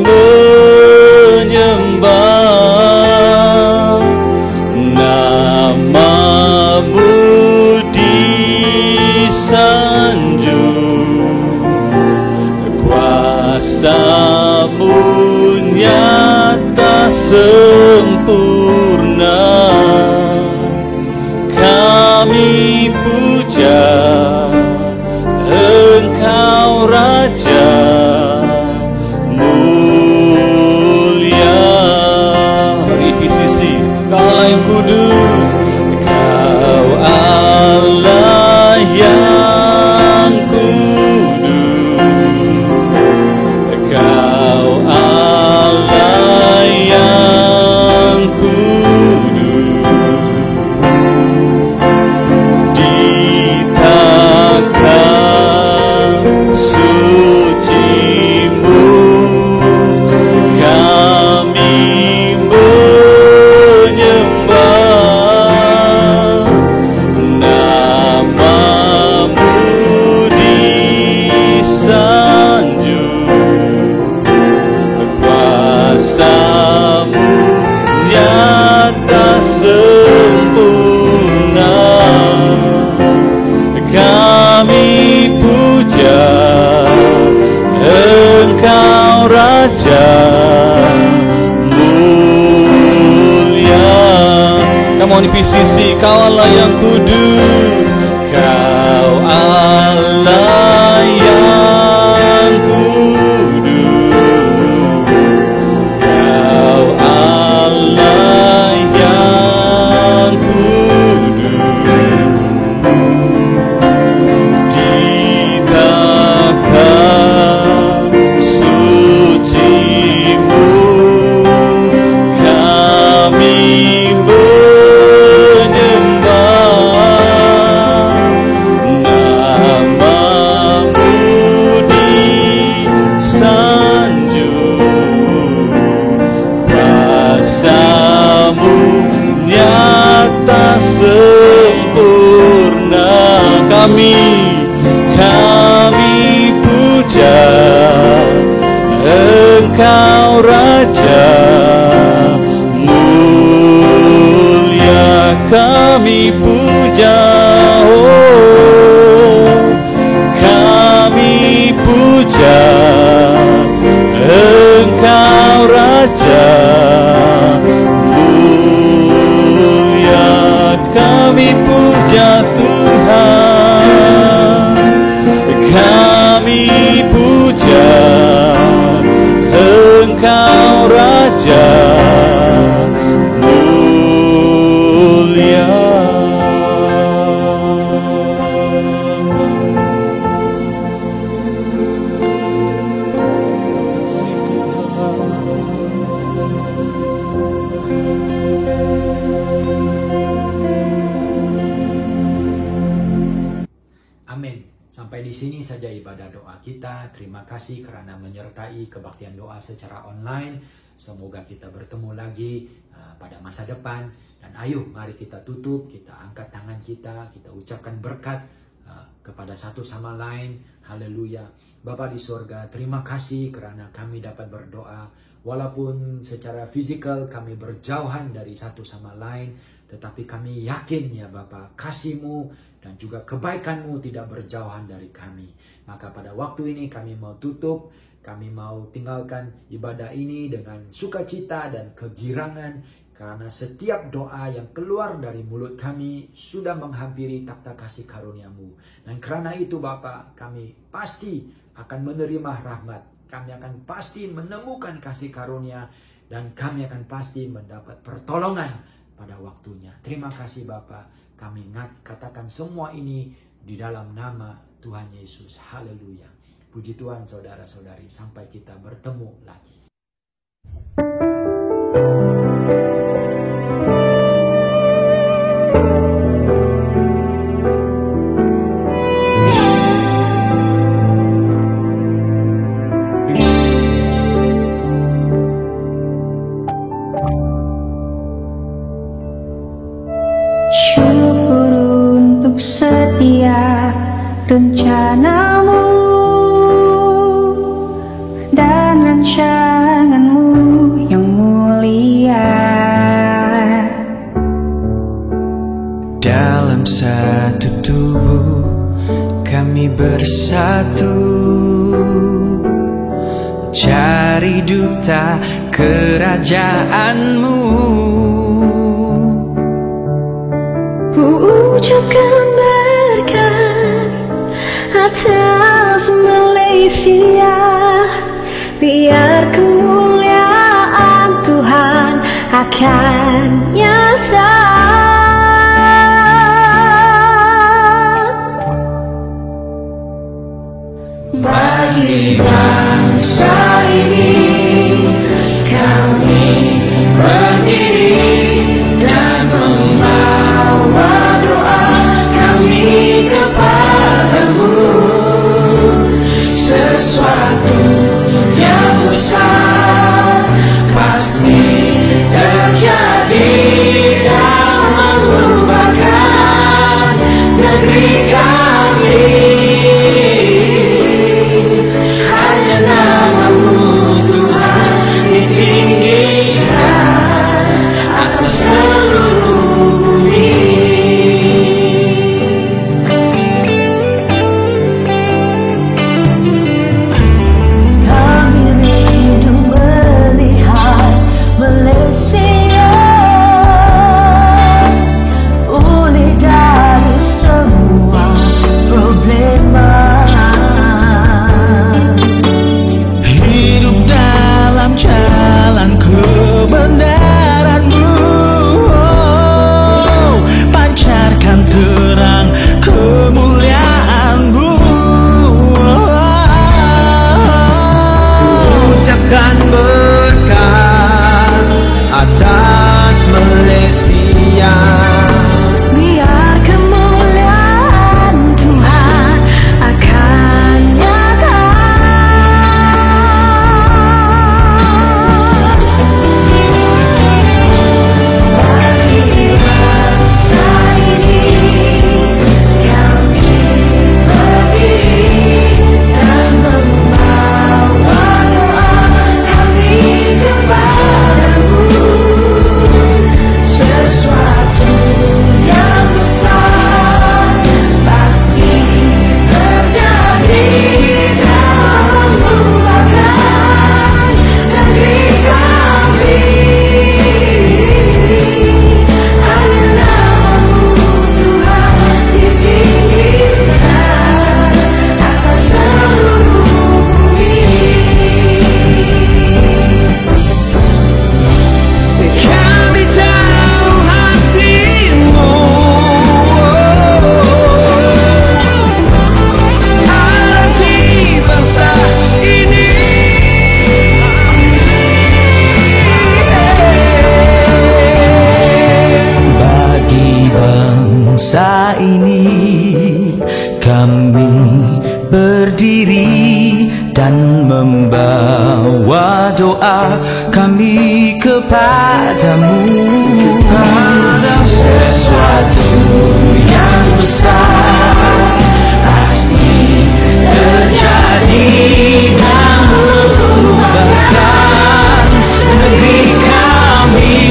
menyembah, nama-Mu disanjung, kuasa-Mu nyata sempurna. Kami puja Engkau Raja mulia. IPCC, Kau Allah yang kudus, Kau Allah yang kudus, Kau Allah yang kudus, di takhta suci-Mu kami menyembah, nama-Mu disanjung, kuasa-Mu nyata sempurna. Kami puja Engkau Raja mulia. Come on PCC, Kau Allah yang kudus, Kau Allah yang kudus, Kau Allah yang kudus, di takhta suci-Mu kami menyembah, nama-Mu disanjung, kuasa-Mu nyata sempurna. Kami puja Engkau Raja mulia. Kami puja, oh, kami puja Engkau Raja di sini saja ibadah doa kita. Terima kasih karena menyertai kebaktian doa secara online. Semoga kita bertemu lagi pada masa depan. Dan ayo mari kita tutup, kita angkat tangan kita ucapkan berkat kepada satu sama lain. Haleluya. Bapa di sorga, terima kasih karena kami dapat berdoa. Walaupun secara fisikal kami berjauhan dari satu sama lain, tetapi kami yakin ya Bapa, kasih-Mu dan juga kebaikan-Mu tidak berjauhan dari kami. Maka pada waktu ini kami mau tutup, kami mau tinggalkan ibadah ini dengan sukacita dan kegirangan, karena setiap doa yang keluar dari mulut kami sudah menghampiri takhta kasih karunia-Mu. Dan karena itu Bapa, kami pasti akan menerima rahmat. Kami akan pasti menemukan kasih karunia dan kami akan pasti mendapat pertolongan pada waktunya. Terima kasih Bapa. Kami katakan semua ini di dalam nama Tuhan Yesus. Haleluya. Puji Tuhan saudara-saudari, sampai kita bertemu lagi. Syukur untuk setiap rencana-Mu dan rancangan-Mu yang mulia. Dalam satu tubuh kami bersatu, cari duta kerajaan-Mu. Ku ucapkan berkat atas Malaysia, biar kemuliaan Tuhan akan nyata. Bagi bangsa ini kami berdiri dan membawa doa kami kepadamu. Sesuatu yang besar pasti terjadi dan mengubahkan negeri kami. Hanya nama-Mu doa kami kepadamu. Sesuatu yang besar pasti terjadi dan mengubahkan negeri kami.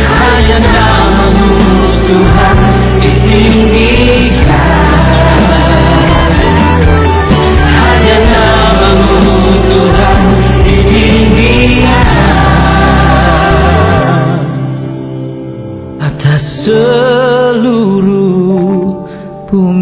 Hanya nama-Mu Tuhan ditinggikan, hanya nama-Mu Tuhan ditinggikan atas seluruh bumi.